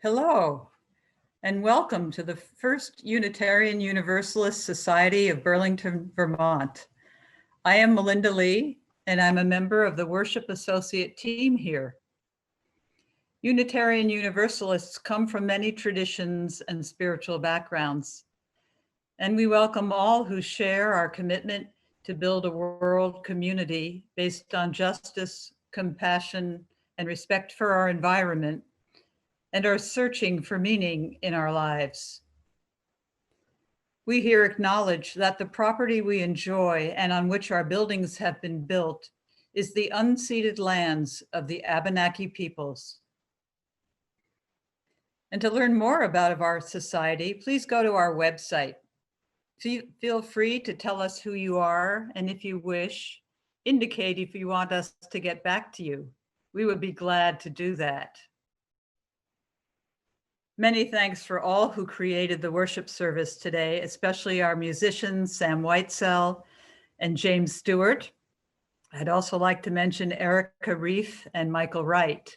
Hello, and welcome to the First Unitarian Universalist Society of Burlington, Vermont. I am Melinda Lee, and I'm a member of the Worship Associate team here. Unitarian Universalists come from many traditions and spiritual backgrounds, and we welcome all who share our commitment to build a world community based on justice, compassion, and respect for our environment, and are searching for meaning in our lives. We here acknowledge that the property we enjoy and on which our buildings have been built is the unceded lands of the Abenaki peoples. And to learn more about our society, please go to our website. Feel free to tell us who you are, and if you wish, indicate if you want us to get back to you. We would be glad to do that. Many thanks for all who created the worship service today, especially our musicians, Sam Whitesell and James Stewart. I'd also like to mention Erika, Reif, and Michael Wright.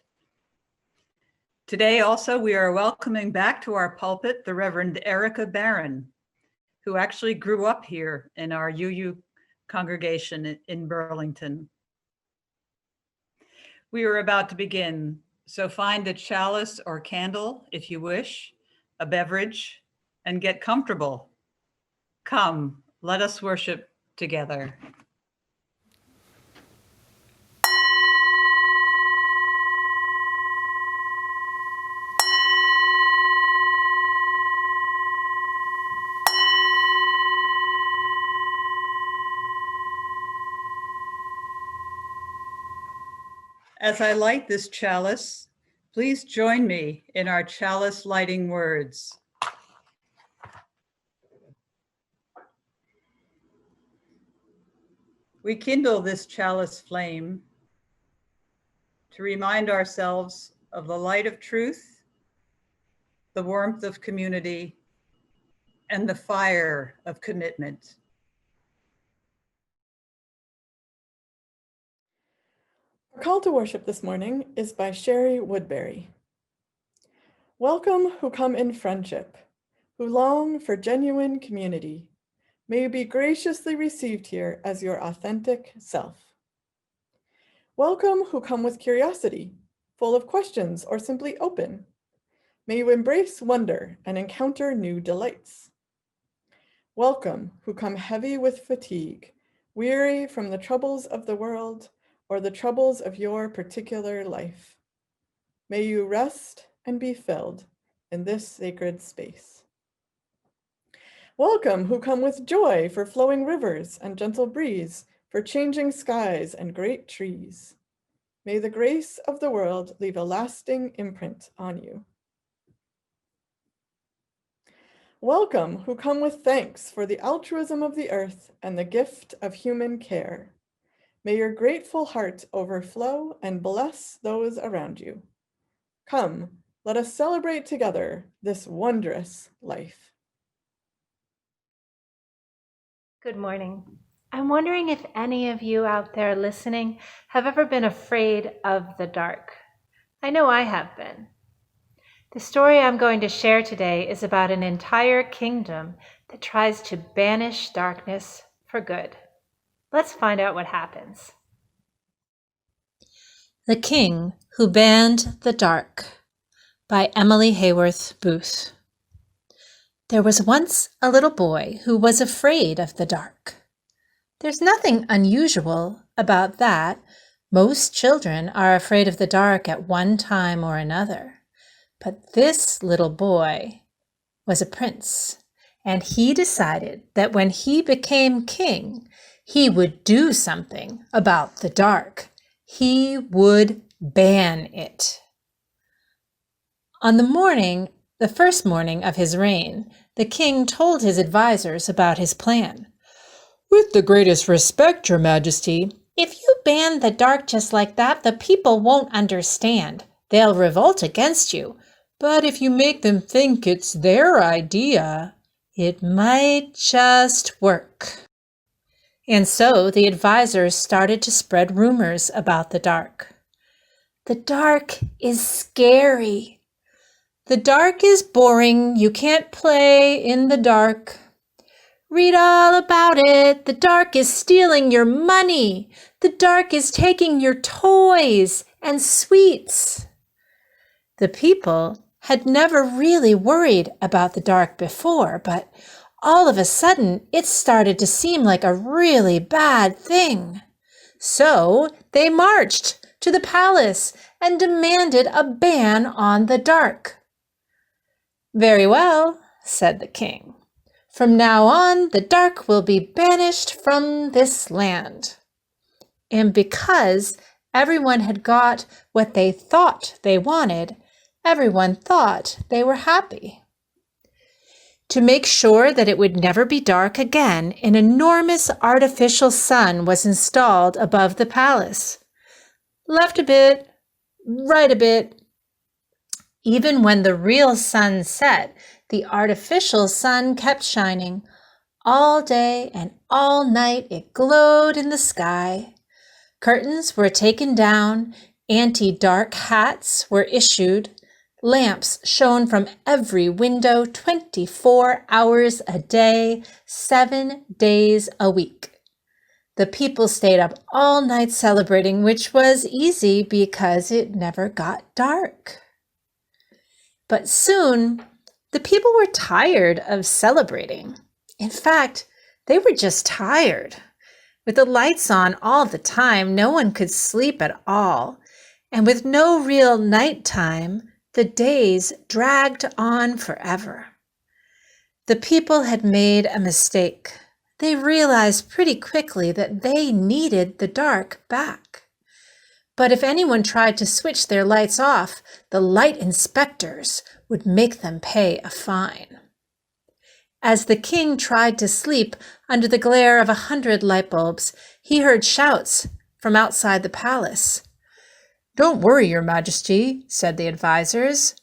Today also, we are welcoming back to our pulpit the Reverend Erika Barron, who actually grew up here in our UU congregation in Burlington. We are about to begin. So find a chalice or candle, if you wish, a beverage, and get comfortable. Come, let us worship together. As I light this chalice, please join me in our chalice lighting words. We kindle this chalice flame to remind ourselves of the light of truth, the warmth of community, and the fire of commitment. Our call to worship this morning is by Sherry Woodbury. Welcome who come in friendship, who long for genuine community. May you be graciously received here as your authentic self. Welcome who come with curiosity, full of questions or simply open. May you embrace wonder and encounter new delights. Welcome who come heavy with fatigue, weary from the troubles of the world or the troubles of your particular life. May you rest and be filled in this sacred space. Welcome who come with joy for flowing rivers and gentle breeze, for changing skies and great trees. May the grace of the world leave a lasting imprint on you. Welcome who come with thanks for the altruism of the earth and the gift of human care. May your grateful heart overflow and bless those around you. Come, let us celebrate together this wondrous life. Good morning. I'm wondering if any of you out there listening have ever been afraid of the dark. I know I have been. The story I'm going to share today is about an entire kingdom that tries to banish darkness for good. Let's find out what happens. The King Who Banned the Dark by Emily Hayworth Booth. There was once a little boy who was afraid of the dark. There's nothing unusual about that. Most children are afraid of the dark at one time or another. But this little boy was a prince, and he decided that when he became king, he would do something about the dark. He would ban it. On the first morning of his reign, the king told his advisors about his plan. "With the greatest respect, Your Majesty, if you ban the dark just like that, the people won't understand. They'll revolt against you. But if you make them think it's their idea, it might just work." And so the advisors started to spread rumors about the dark. The dark is scary. The dark is boring. You can't play in the dark. Read all about it. The dark is stealing your money. The dark is taking your toys and sweets. The people had never really worried about the dark before, but all of a sudden it started to seem like a really bad thing. So they marched to the palace and demanded a ban on the dark. "Very well," said the king. "From now on, the dark will be banished from this land." And because everyone had got what they thought they wanted, everyone thought they were happy. To make sure that it would never be dark again, an enormous artificial sun was installed above the palace. Left a bit, right a bit. Even when the real sun set, the artificial sun kept shining. All day and all night it glowed in the sky. Curtains were taken down, anti-dark hats were issued, lamps shone from every window 24 hours a day, 7 days a week. The people stayed up all night celebrating, which was easy because it never got dark. But soon, the people were tired of celebrating. In fact, they were just tired. With the lights on all the time, no one could sleep at all. And with no real nighttime, the days dragged on forever. The people had made a mistake. They realized pretty quickly that they needed the dark back. But if anyone tried to switch their lights off, the light inspectors would make them pay a fine. As the king tried to sleep under the glare of 100 light bulbs, he heard shouts from outside the palace. "Don't worry, Your Majesty," said the advisors.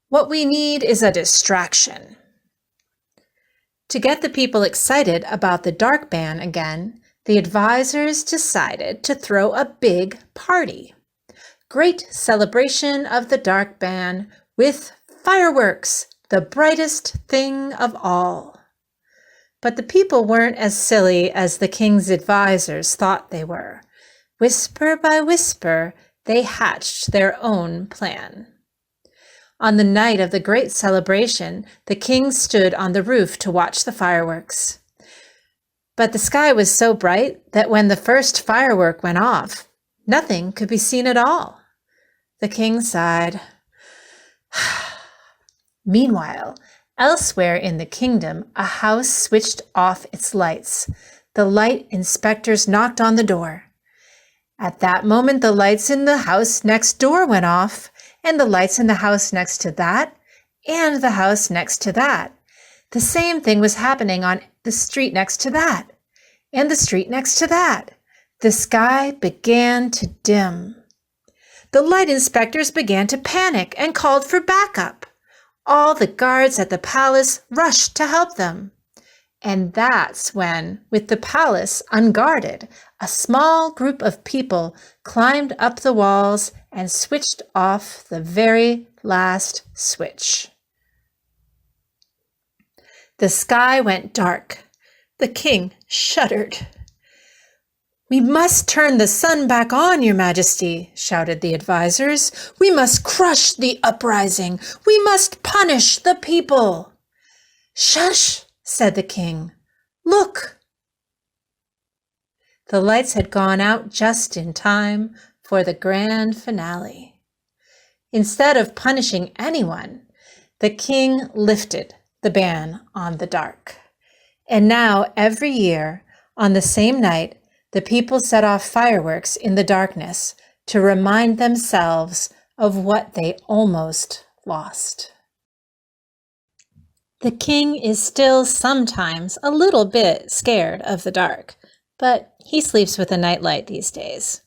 "What we need is a distraction." To get the people excited about the dark ban again, the advisors decided to throw a big party. Great celebration of the dark ban with fireworks, the brightest thing of all. But the people weren't as silly as the king's advisors thought they were. Whisper by whisper, they hatched their own plan. On the night of the great celebration, the king stood on the roof to watch the fireworks. But the sky was so bright that when the first firework went off, nothing could be seen at all. The king sighed. Meanwhile, elsewhere in the kingdom, a house switched off its lights. The light inspectors knocked on the door. At that moment, the lights in the house next door went off, and the lights in the house next to that, and the house next to that. The same thing was happening on the street next to that, and the street next to that. The sky began to dim. The light inspectors began to panic and called for backup. All the guards at the palace rushed to help them. And that's when, with the palace unguarded, a small group of people climbed up the walls and switched off the very last switch. The sky went dark. The king shuddered. "We must turn the sun back on, Your Majesty," shouted the advisors. "We must crush the uprising. We must punish the people." "Shush," said the king. "Look." The lights had gone out just in time for the grand finale. Instead of punishing anyone, the king lifted the ban on the dark. And now, every year, on the same night, the people set off fireworks in the darkness to remind themselves of what they almost lost. The king is still sometimes a little bit scared of the dark, but he sleeps with a nightlight these days.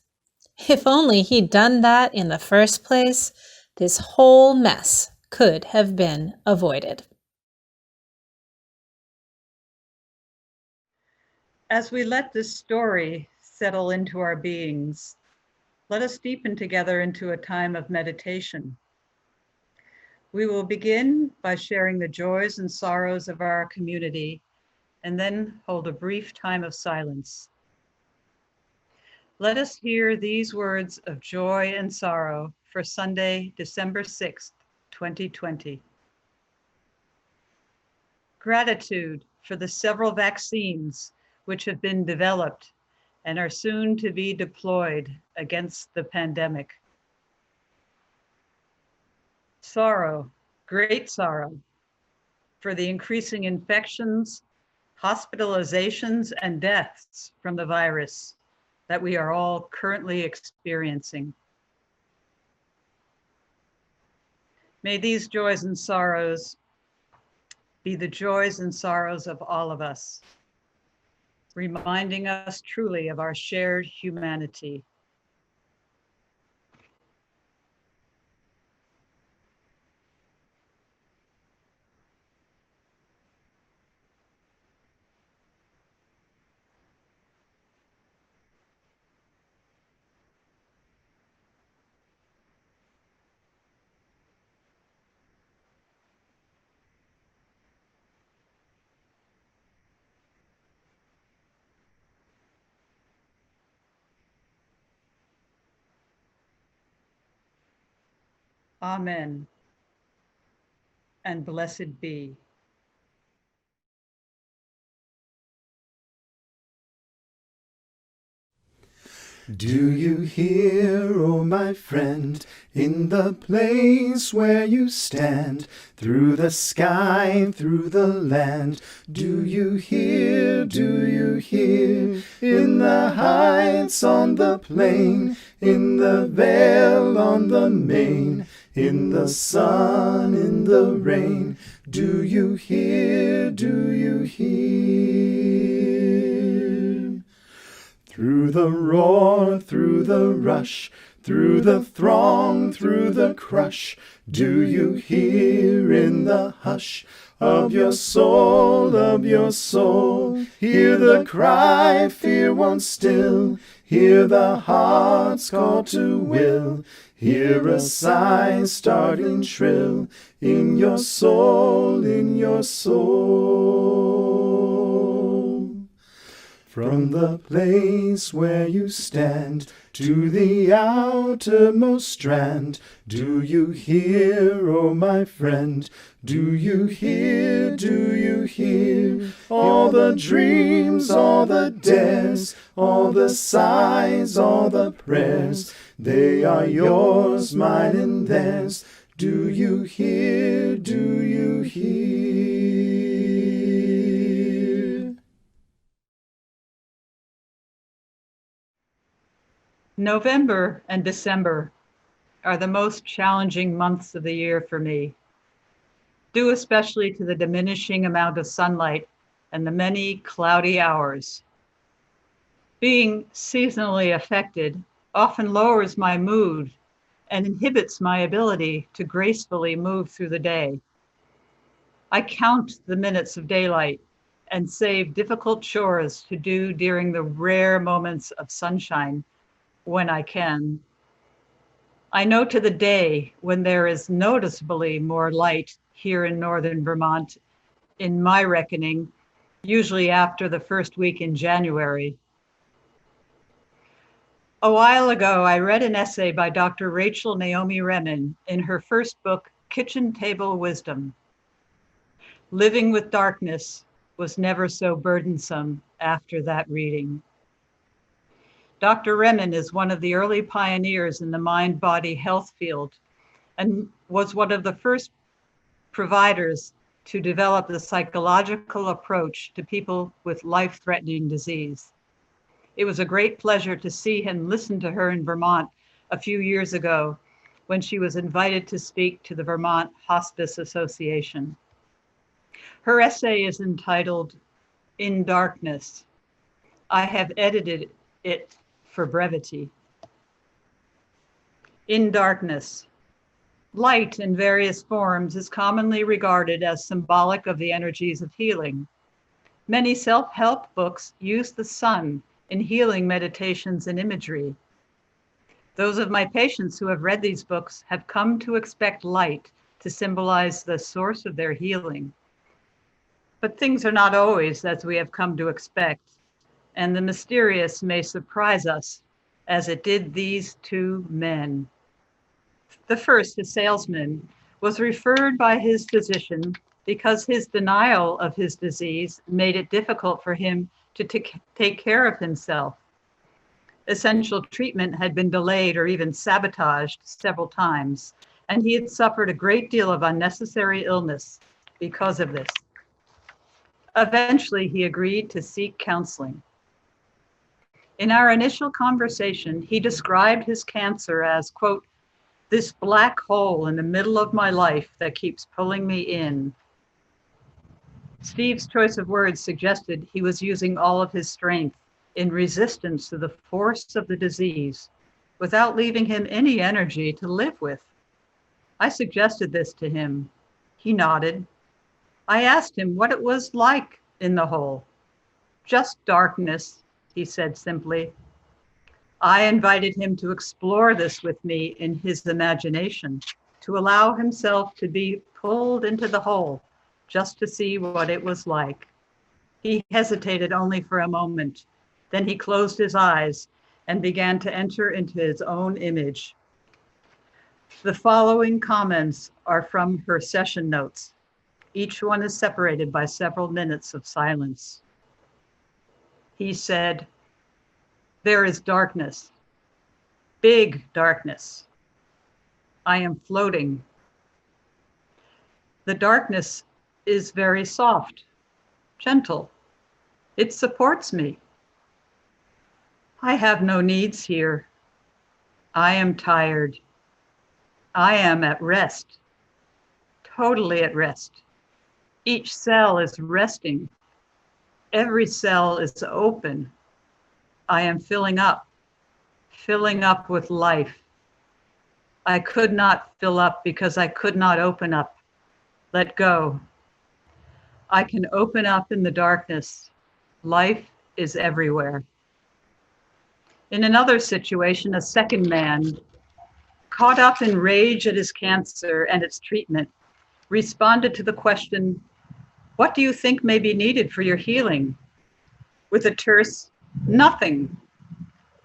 If only he'd done that in the first place, this whole mess could have been avoided. As we let this story settle into our beings, let us deepen together into a time of meditation. We will begin by sharing the joys and sorrows of our community and then hold a brief time of silence. Let us hear these words of joy and sorrow for Sunday, December 6th, 2020. Gratitude for the several vaccines which have been developed and are soon to be deployed against the pandemic. Sorrow, great sorrow, for the increasing infections, hospitalizations, and deaths from the virus that we are all currently experiencing. May these joys and sorrows be the joys and sorrows of all of us, reminding us truly of our shared humanity. Amen, and blessed be. Do you hear, oh my friend, in the place where you stand, through the sky, through the land? Do you hear, in the heights on the plain, in the vale on the main, in the sun, in the rain? Do you hear, Through the roar, through the rush, through the throng, through the crush, do you hear in the hush of your soul, hear the cry, fear won't still, hear the heart's call to will, hear a sigh starting shrill in your soul, From the place where you stand to the outermost strand, do you hear, oh my friend? Do you hear, all the dreams, all the dares, all the sighs, all the prayers? They are yours, mine and theirs. Do you hear, November and December are the most challenging months of the year for me, due especially to the diminishing amount of sunlight and the many cloudy hours. Being seasonally affected often lowers my mood and inhibits my ability to gracefully move through the day. I count the minutes of daylight and save difficult chores to do during the rare moments of sunshine when I can. I know to the day when there is noticeably more light here in northern Vermont, in my reckoning, usually after the first week in January. A while ago, I read an essay by Dr. Rachel Naomi Remen in her first book, Kitchen Table Wisdom. Living with darkness was never so burdensome after that reading. Dr. Remen is one of the early pioneers in the mind-body health field and was one of the first providers to develop the psychological approach to people with life-threatening disease. It was a great pleasure to see and listen to her in Vermont a few years ago when she was invited to speak to the Vermont Hospice Association. Her essay is entitled, In Darkness. I have edited it for brevity. In darkness. Light in various forms is commonly regarded as symbolic of the energies of healing. Many self-help books use the sun in healing meditations and imagery. Those of my patients who have read these books have come to expect light to symbolize the source of their healing. But things are not always as we have come to expect, and the mysterious may surprise us as it did these two men. The first, a salesman, was referred by his physician because his denial of his disease made it difficult for him to take care of himself. Essential treatment had been delayed or even sabotaged several times, and he had suffered a great deal of unnecessary illness because of this. Eventually, he agreed to seek counseling. In our initial conversation, he described his cancer as, quote, "this black hole in the middle of my life that keeps pulling me in." Steve's choice of words suggested he was using all of his strength in resistance to the force of the disease without leaving him any energy to live with. I suggested this to him. He nodded. I asked him what it was like in the hole. "Just darkness," he said simply. I invited him to explore this with me in his imagination, to allow himself to be pulled into the hole, just to see what it was like. He hesitated only for a moment. Then he closed his eyes and began to enter into his own image. The following comments are from her session notes. Each one is separated by several minutes of silence. He said, "There is darkness, big darkness. I am floating. The darkness is very soft, gentle. It supports me. I have no needs here. I am tired. I am at rest, totally at rest. Each cell is resting. Every cell is open. I am filling up with life. I could not fill up because I could not open up. Let go. I can open up in the darkness. Life is everywhere." In another situation, a second man, caught up in rage at his cancer and its treatment, responded to the question, "What do you think may be needed for your healing?" With a terse, "Nothing."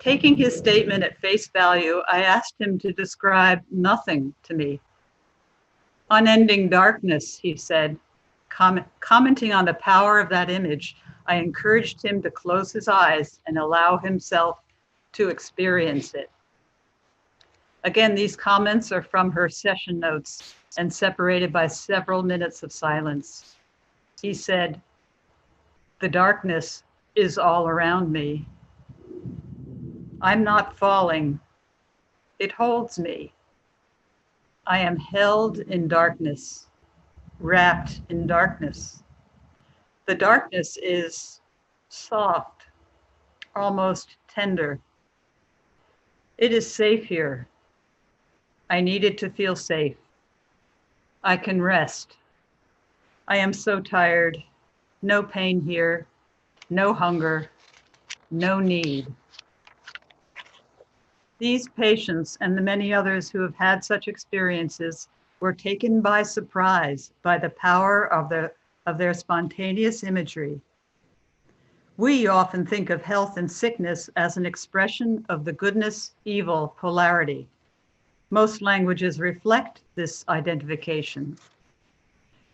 Taking his statement at face value, I asked him to describe nothing to me. "Unending darkness," he said. Commenting on the power of that image, I encouraged him to close his eyes and allow himself to experience it. Again, these comments are from her session notes and separated by several minutes of silence. He said, "The darkness is all around me. I'm not falling. It holds me. I am held in darkness, wrapped in darkness. The darkness is soft, almost tender. It is safe here. I needed to feel safe. I can rest. I am so tired. No pain here, no hunger, no need." These patients and the many others who have had such experiences were taken by surprise by the power of their spontaneous imagery. We often think of health and sickness as an expression of the goodness-evil polarity. Most languages reflect this identification.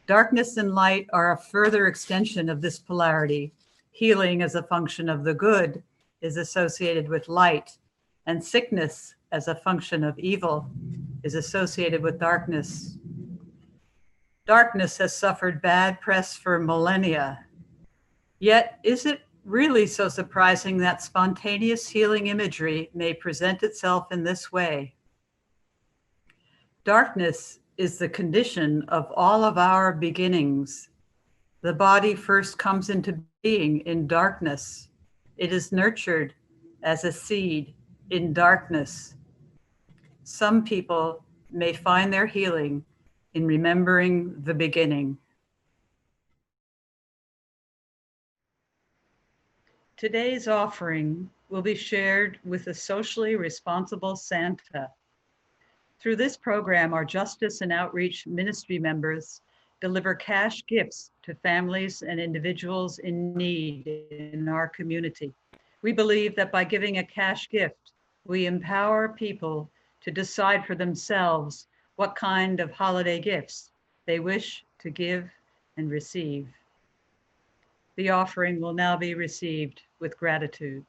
Darkness and light are a further extension of this polarity. Healing as a function of the good is associated with light, and sickness as a function of evil is associated with darkness. Darkness has suffered bad press for millennia. Yet, is it really so surprising that spontaneous healing imagery may present itself in this way? Darkness is the condition of all of our beginnings. The body first comes into being in darkness. It is nurtured as a seed in darkness. Some people may find their healing in remembering the beginning. Today's offering will be shared with a socially responsible Santa. Through this program, our Justice and Outreach Ministry members deliver cash gifts to families and individuals in need in our community. We believe that by giving a cash gift, we empower people to decide for themselves what kind of holiday gifts they wish to give and receive. The offering will now be received with gratitude.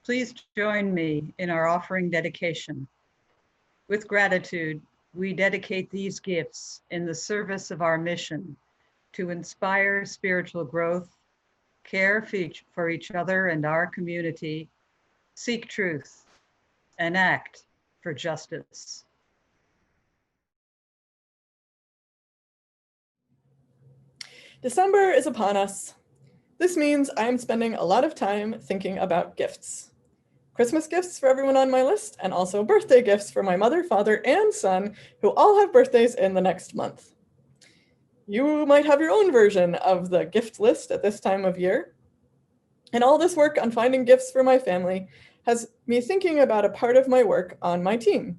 Please join me in our offering dedication. With gratitude, we dedicate these gifts in the service of our mission to inspire spiritual growth, care for each other and our community, seek truth, and act for justice. December is upon us. This means I'm spending a lot of time thinking about gifts. Christmas gifts for everyone on my list, and also birthday gifts for my mother, father, and son, who all have birthdays in the next month. You might have your own version of the gift list at this time of year. And all this work on finding gifts for my family has me thinking about a part of my work on my team,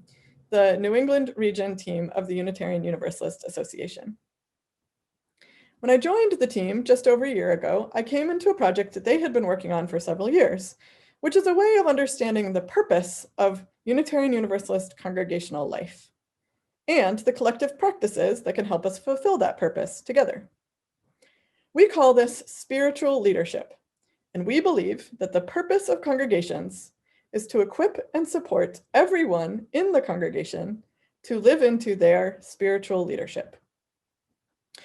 the New England region team of the Unitarian Universalist Association. When I joined the team just over a year ago, I came into a project that they had been working on for several years, which is a way of understanding the purpose of Unitarian Universalist congregational life and the collective practices that can help us fulfill that purpose together. We call this spiritual leadership, and we believe that the purpose of congregations is to equip and support everyone in the congregation to live into their spiritual leadership.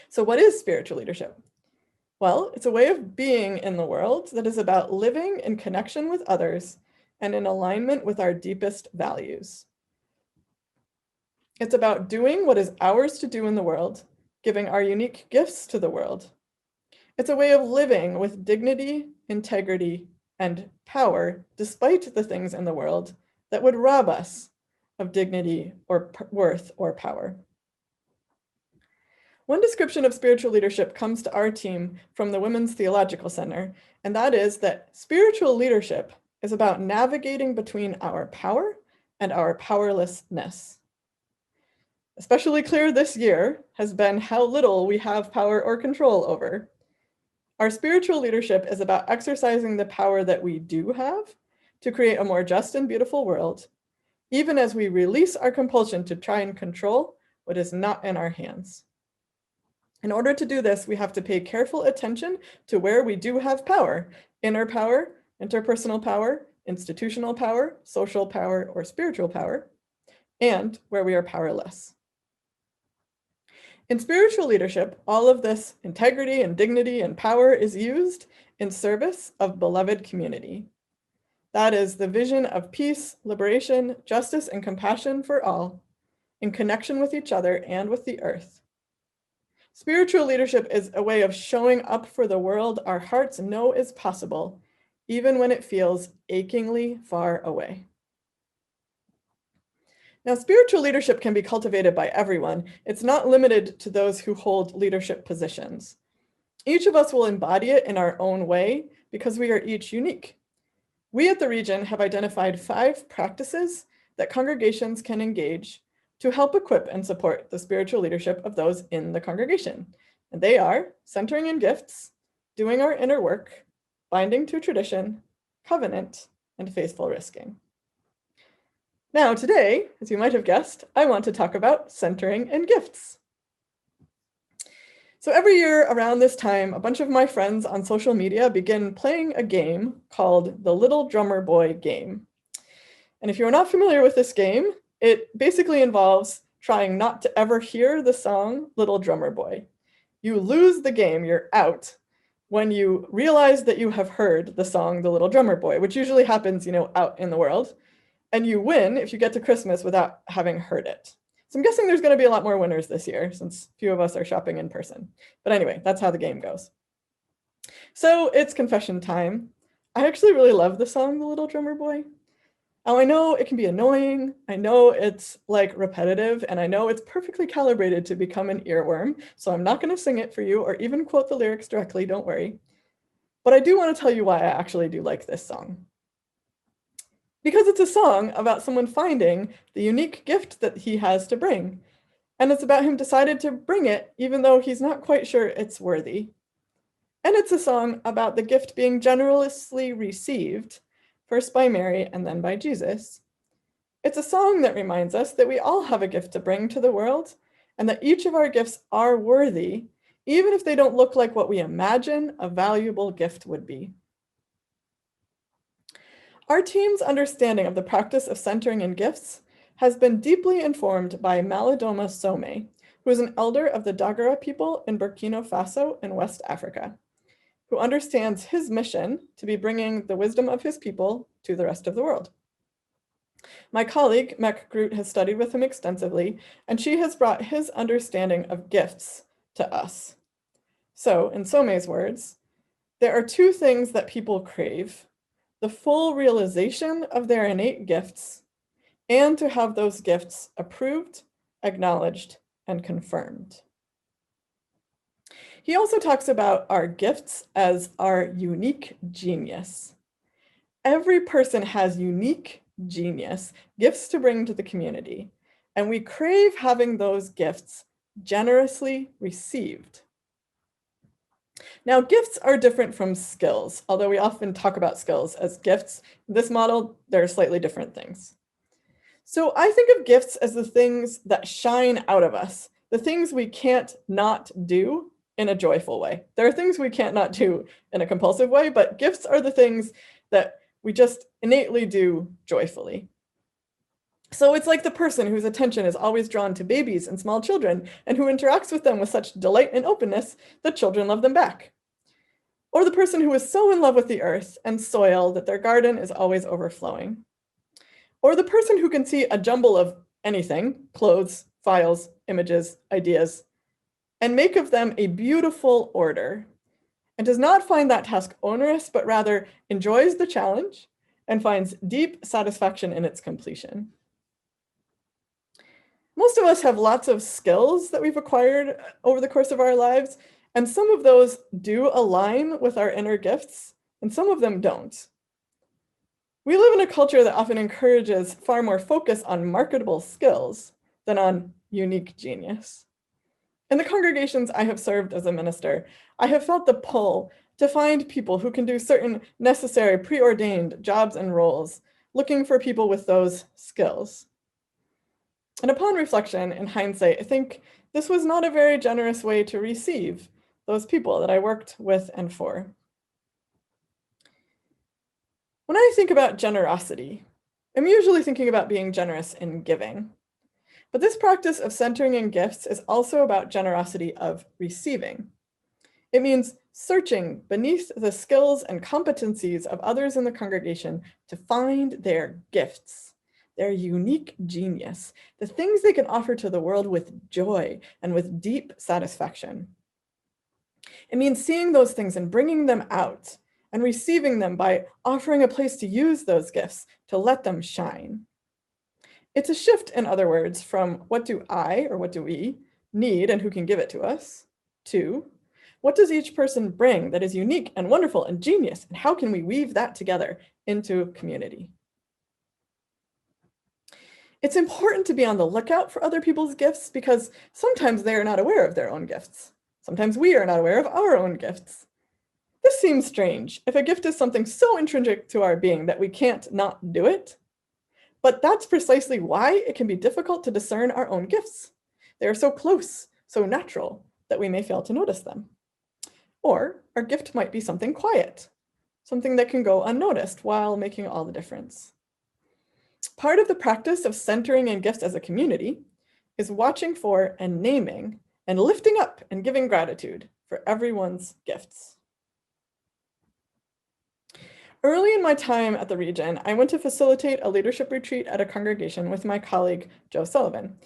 So what is spiritual leadership? Well, it's a way of being in the world that is about living in connection with others and in alignment with our deepest values. It's about doing what is ours to do in the world, giving our unique gifts to the world. It's a way of living with dignity, integrity, and power, despite the things in the world that would rob us of dignity or worth or power. One description of spiritual leadership comes to our team from the Women's Theological Center, and that is that spiritual leadership is about navigating between our power and our powerlessness. especially clear this year, has been how little we have power or control over. Our spiritual leadership is about exercising the power that we do have to create a more just and beautiful world, even as we release our compulsion to try and control what is not in our hands. In order to do this, we have to pay careful attention to where we do have power: inner power, interpersonal power, institutional power, social power, or spiritual power, and where we are powerless. In spiritual leadership, all of this integrity and dignity and power is used in service of beloved community. That is the vision of peace, liberation, justice, and compassion for all, in connection with each other and with the earth. Spiritual leadership is a way of showing up for the world our hearts know is possible, even when it feels achingly far away. Now, spiritual leadership can be cultivated by everyone. It's not limited to those who hold leadership positions. Each of us will embody it in our own way because we are each unique. We at the region have identified 5 practices that congregations can engage to help equip and support the spiritual leadership of those in the congregation. And they are centering in gifts, doing our inner work, binding to tradition, covenant, and faithful risking. Now today, as you might have guessed, I want to talk about centering in gifts. So every year around this time, a bunch of my friends on social media begin playing a game called the Little Drummer Boy game. And if you're not familiar with this game, it basically involves trying not to ever hear the song Little Drummer Boy. You lose the game, you're out, when you realize that you have heard the song The Little Drummer Boy, which usually happens, out in the world. And you win if you get to Christmas without having heard it. So I'm guessing there's going to be a lot more winners this year since few of us are shopping in person. But anyway, that's how the game goes. So it's confession time. I actually really love the song The Little Drummer Boy. Now I know it can be annoying. I know it's repetitive, and I know it's perfectly calibrated to become an earworm. So I'm not going to sing it for you or even quote the lyrics directly, don't worry. But I do want to tell you why I actually do like this song. Because it's a song about someone finding the unique gift that he has to bring. And it's about him decided to bring it, even though he's not quite sure it's worthy. And it's a song about the gift being generously received, first by Mary and then by Jesus. It's a song that reminds us that we all have a gift to bring to the world, and that each of our gifts are worthy, even if they don't look like what we imagine a valuable gift would be. Our team's understanding of the practice of centering in gifts has been deeply informed by Malidoma Some, who is an elder of the Dagara people in Burkina Faso in West Africa, who understands his mission to be bringing the wisdom of his people to the rest of the world. My colleague, Mek Groot, has studied with him extensively, and she has brought his understanding of gifts to us. So, in Some's words, there are 2 things that people crave: the full realization of their innate gifts, and to have those gifts approved, acknowledged, and confirmed. He also talks about our gifts as our unique genius. Every person has unique genius, gifts to bring to the community, and we crave having those gifts generously received. Now, gifts are different from skills, although we often talk about skills as gifts. In this model, they're slightly different things. So I think of gifts as the things that shine out of us, the things we can't not do in a joyful way. There are things we can't not do in a compulsive way, but gifts are the things that we just innately do joyfully. So it's like the person whose attention is always drawn to babies and small children, and who interacts with them with such delight and openness that children love them back. Or the person who is so in love with the earth and soil that their garden is always overflowing. Or the person who can see a jumble of anything, clothes, files, images, ideas, and make of them a beautiful order, and does not find that task onerous, but rather enjoys the challenge and finds deep satisfaction in its completion. Most of us have lots of skills that we've acquired over the course of our lives, and some of those do align with our inner gifts, and some of them don't. We live in a culture that often encourages far more focus on marketable skills than on unique genius. In the congregations I have served as a minister, I have felt the pull to find people who can do certain necessary preordained jobs and roles, looking for people with those skills. And upon reflection, in hindsight, I think this was not a very generous way to receive those people that I worked with and for. When I think about generosity, I'm usually thinking about being generous in giving. But this practice of centering in gifts is also about generosity of receiving. It means searching beneath the skills and competencies of others in the congregation to find their gifts, their unique genius, the things they can offer to the world with joy and with deep satisfaction. It means seeing those things and bringing them out and receiving them by offering a place to use those gifts, to let them shine. It's a shift, in other words, from what do I, or what do we, need and who can give it to us, to what does each person bring that is unique and wonderful and genius, and how can we weave that together into community? It's important to be on the lookout for other people's gifts because sometimes they are not aware of their own gifts. Sometimes we are not aware of our own gifts. This seems strange if a gift is something so intrinsic to our being that we can't not do it. But that's precisely why it can be difficult to discern our own gifts. They are so close, so natural, that we may fail to notice them. Or our gift might be something quiet, something that can go unnoticed while making all the difference. Part of the practice of centering in gifts as a community is watching for and naming and lifting up and giving gratitude for everyone's gifts. Early in my time at the region, I went to facilitate a leadership retreat at a congregation with my colleague, Joe Sullivan.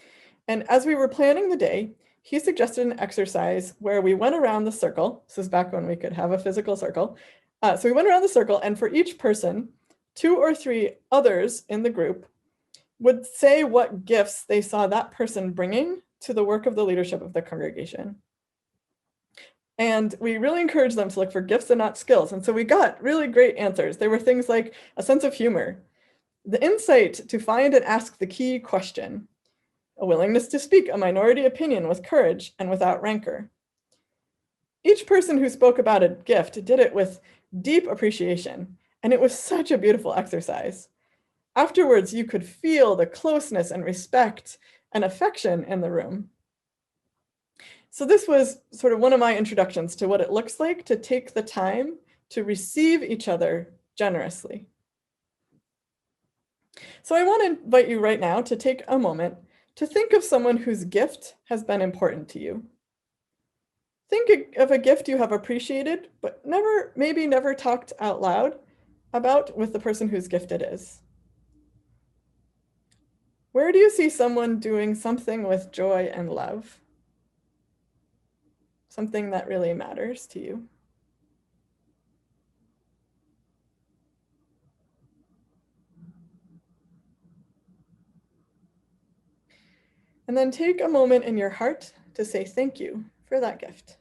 And as we were planning the day, he suggested an exercise where we went around the circle. This is back when we could have a physical circle. So we went around the circle, and for each person, 2 or 3 others in the group would say what gifts they saw that person bringing to the work of the leadership of the congregation. And we really encouraged them to look for gifts and not skills. And so we got really great answers. They were things like a sense of humor, the insight to find and ask the key question, a willingness to speak a minority opinion with courage and without rancor. Each person who spoke about a gift did it with deep appreciation, and it was such a beautiful exercise. Afterwards, you could feel the closeness and respect and affection in the room. So this was sort of one of my introductions to what it looks like to take the time to receive each other generously. So I want to invite you right now to take a moment to think of someone whose gift has been important to you. Think of a gift you have appreciated, but maybe never talked out loud about with the person whose gift it is. Where do you see someone doing something with joy and love? Something that really matters to you. And then take a moment in your heart to say thank you for that gift.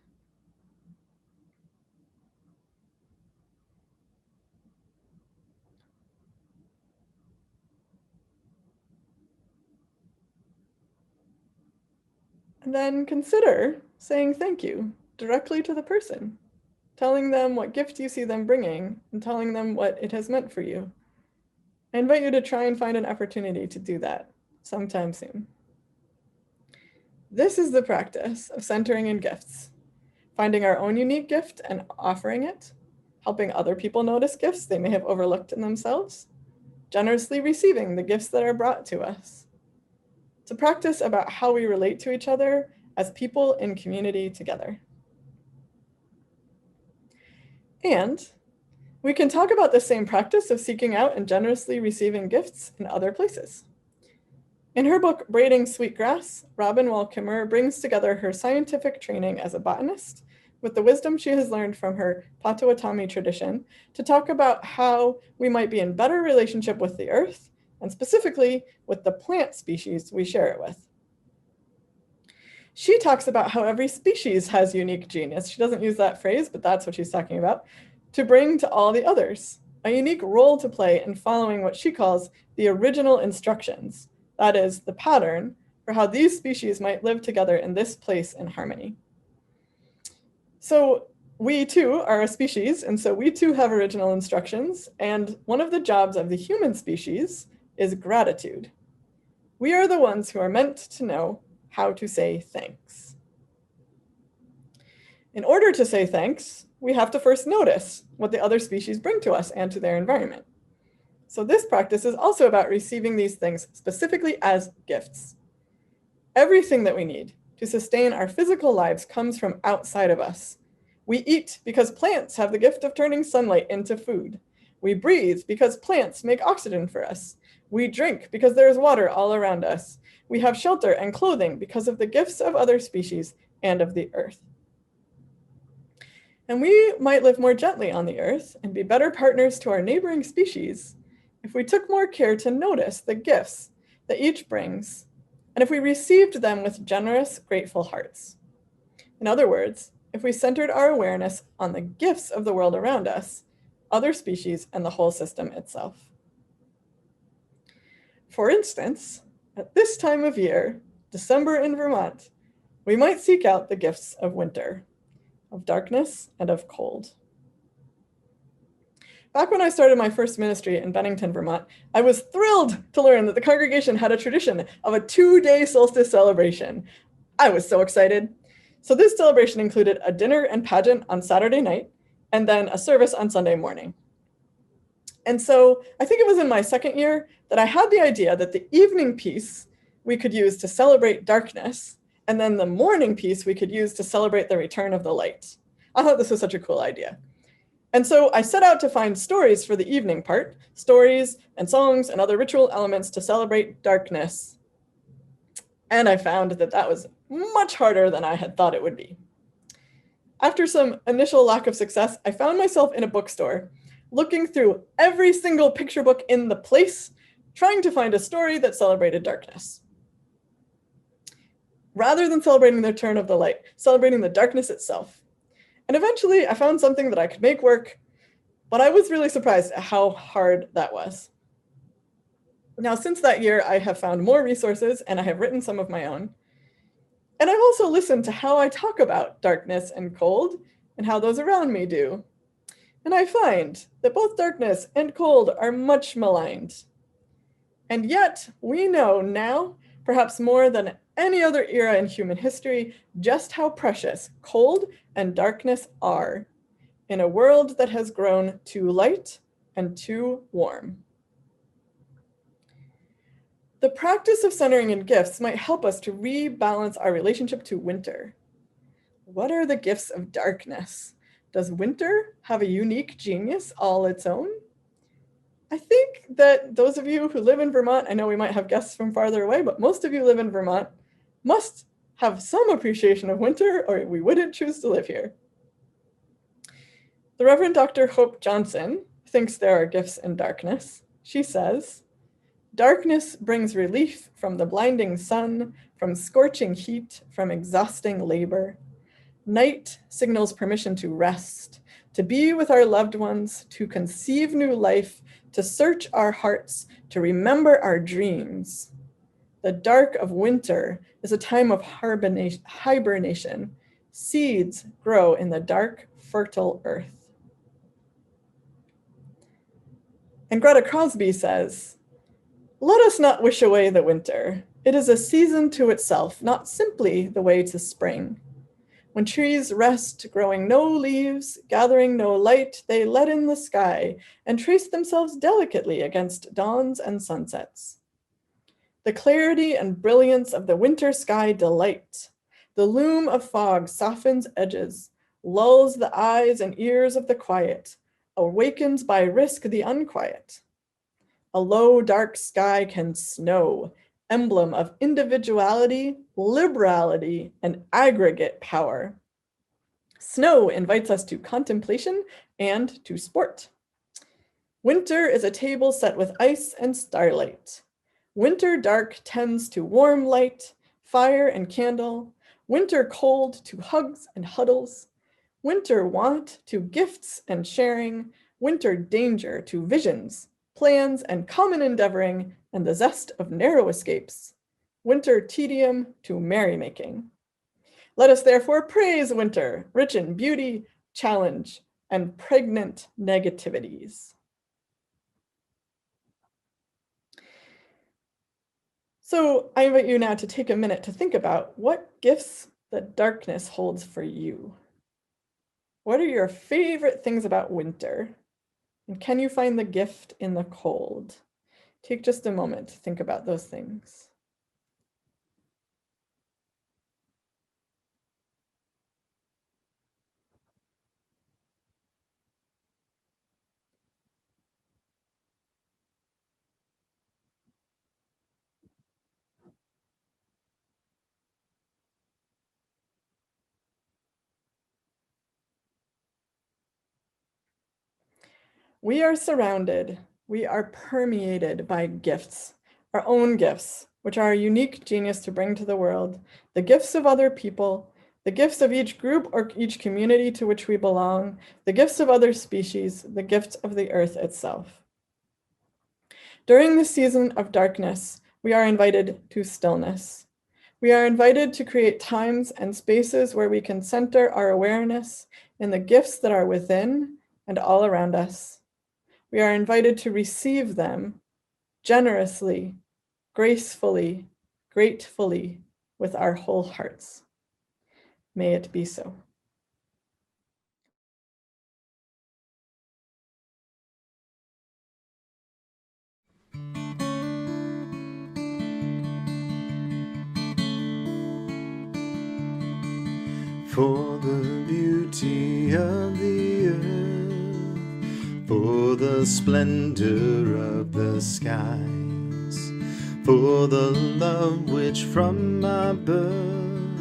And then consider saying thank you directly to the person, telling them what gift you see them bringing and telling them what it has meant for you. I invite you to try and find an opportunity to do that sometime soon. This is the practice of centering in gifts, finding our own unique gift and offering it, helping other people notice gifts they may have overlooked in themselves, generously receiving the gifts that are brought to us. It's a practice about how we relate to each other as people in community together. And we can talk about the same practice of seeking out and generously receiving gifts in other places. In her book, Braiding Sweetgrass, Robin Wall Kimmerer brings together her scientific training as a botanist with the wisdom she has learned from her Potawatomi tradition to talk about how we might be in better relationship with the earth and specifically with the plant species we share it with. She talks about how every species has unique genius. She doesn't use that phrase, but that's what she's talking about, to bring to all the others, a unique role to play in following what she calls the original instructions, that is, the pattern for for how these species might live together in this place in harmony. So we too are a species, and so we too have original instructions, and one of the jobs of the human species is gratitude. We are the ones who are meant to know how to say thanks. In order to say thanks, we have to first notice what the other species bring to us and to their environment. So this practice is also about receiving these things specifically as gifts. Everything that we need to sustain our physical lives comes from outside of us. We eat because plants have the gift of turning sunlight into food. We breathe because plants make oxygen for us. We drink because there is water all around us. We have shelter and clothing because of the gifts of other species and of the earth. And we might live more gently on the earth and be better partners to our neighboring species if we took more care to notice the gifts that each brings, and if we received them with generous, grateful hearts. In other words, if we centered our awareness on the gifts of the world around us, other species, and the whole system itself. For instance, at this time of year, December in Vermont, we might seek out the gifts of winter, of darkness and of cold. Back when I started my first ministry in Bennington, Vermont, I was thrilled to learn that the congregation had a tradition of a 2-day solstice celebration. I was so excited. So this celebration included a dinner and pageant on Saturday night, and then a service on Sunday morning. And so I think it was in my second year that I had the idea that the evening piece we could use to celebrate darkness, and then the morning piece we could use to celebrate the return of the light. I thought this was such a cool idea. And so I set out to find stories for the evening part, stories and songs and other ritual elements to celebrate darkness. And I found that that was much harder than I had thought it would be. After some initial lack of success, I found myself in a bookstore, looking through every single picture book in the place, trying to find a story that celebrated darkness. Rather than celebrating the return of the light, celebrating the darkness itself. And eventually I found something that I could make work, but I was really surprised at how hard that was. Now, since that year, I have found more resources and I have written some of my own. And I've also listened to how I talk about darkness and cold and how those around me do. And I find that both darkness and cold are much maligned. And yet we know now, perhaps more than any other era in human history, just how precious cold and darkness are in a world that has grown too light and too warm. The practice of centering in gifts might help us to rebalance our relationship to winter. What are the gifts of darkness? Does winter have a unique genius all its own? I think that those of you who live in Vermont, I know we might have guests from farther away, but most of you live in Vermont, must have some appreciation of winter or we wouldn't choose to live here. The Reverend Dr. Hope Johnson thinks there are gifts in darkness. She says, "Darkness brings relief from the blinding sun, from scorching heat, from exhausting labor. Night signals permission to rest, to be with our loved ones, to conceive new life, to search our hearts, to remember our dreams. The dark of winter is a time of hibernation. Seeds grow in the dark, fertile earth." And Greta Crosby says, "Let us not wish away the winter. It is a season to itself, not simply the way to spring. When trees rest, growing no leaves, gathering no light, they let in the sky and trace themselves delicately against dawns and sunsets. The clarity and brilliance of the winter sky delight. The loom of fog softens edges, lulls the eyes and ears of the quiet, awakens by risk the unquiet. A low, dark sky can snow, emblem of individuality, liberality, and aggregate power. Snow invites us to contemplation and to sport. Winter is a table set with ice and starlight. Winter dark tends to warm light, fire and candle. Winter cold to hugs and huddles. Winter want to gifts and sharing. Winter danger to visions, plans, and common endeavoring, and the zest of narrow escapes. winter tedium to merrymaking. Let us therefore praise winter, rich in beauty, challenge, and pregnant negativities. So I invite you now to take a minute to think about what gifts the darkness holds for you. What are your favorite things about winter? And can you find the gift in the cold? Take just a moment to think about those things. We are surrounded, we are permeated by gifts, our own gifts, which are our unique genius to bring to the world, the gifts of other people, the gifts of each group or each community to which we belong, the gifts of other species, the gifts of the earth itself. During the season of darkness, we are invited to stillness. We are invited to create times and spaces where we can center our awareness in the gifts that are within and all around us. We are invited to receive them generously, gracefully, gratefully, with our whole hearts. May it be so. For the beauty of the earth, for the splendor of the skies, for the love which from our birth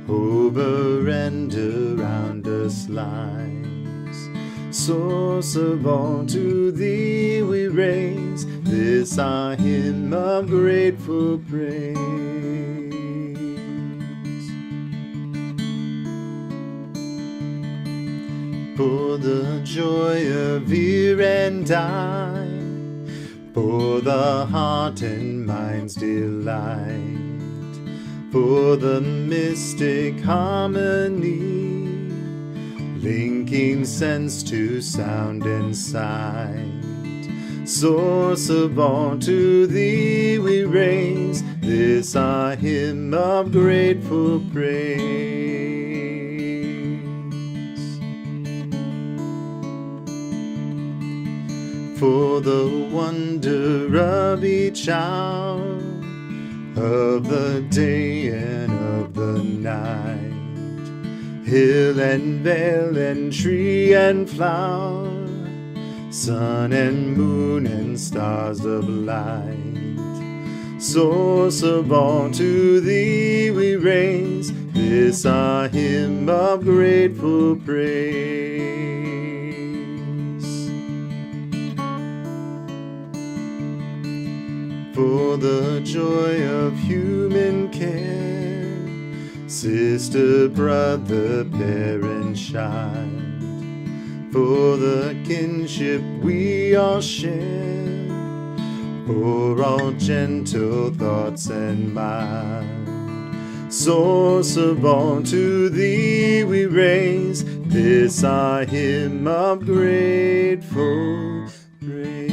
over and around us lies. Source of all, to thee we raise this our hymn of grateful praise. For the joy of ear and eye, for the heart and mind's delight, for the mystic harmony, linking sense to sound and sight. Source of all, to thee we raise this our hymn of grateful praise. For the wonder of each hour, of the day and of the night, hill and vale and tree and flower, sun and moon and stars of light. Source of all, to thee we raise this our hymn of grateful praise. For the joy of human care, sister, brother, parent, child, for the kinship we all share, for all gentle thoughts and mild. Source of all, to thee we raise this our hymn of grateful praise.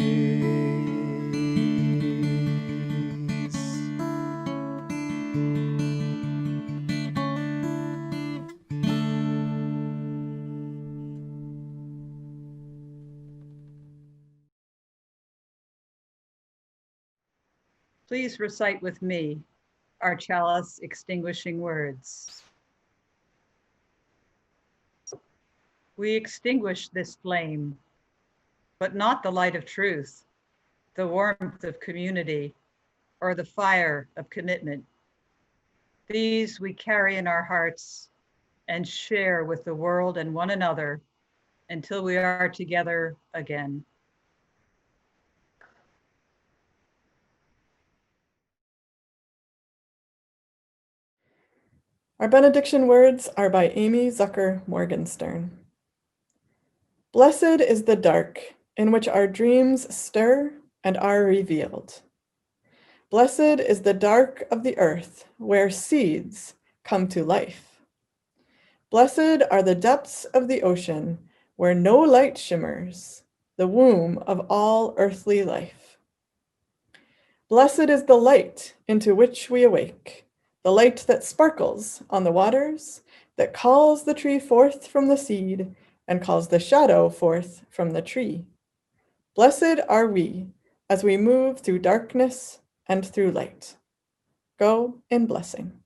Please recite with me our chalice extinguishing words. We extinguish this flame, but not the light of truth, the warmth of community, or the fire of commitment. These we carry in our hearts and share with the world and one another until we are together again. Our benediction words are by Amy Zucker Morgenstern. Blessed is the dark in which our dreams stir and are revealed. Blessed is the dark of the earth, where seeds come to life. Blessed are the depths of the ocean, where no light shimmers, the womb of all earthly life. Blessed is the light into which we awake, the light that sparkles on the waters, that calls the tree forth from the seed and calls the shadow forth from the tree. Blessed are we as we move through darkness and through light. Go in blessing.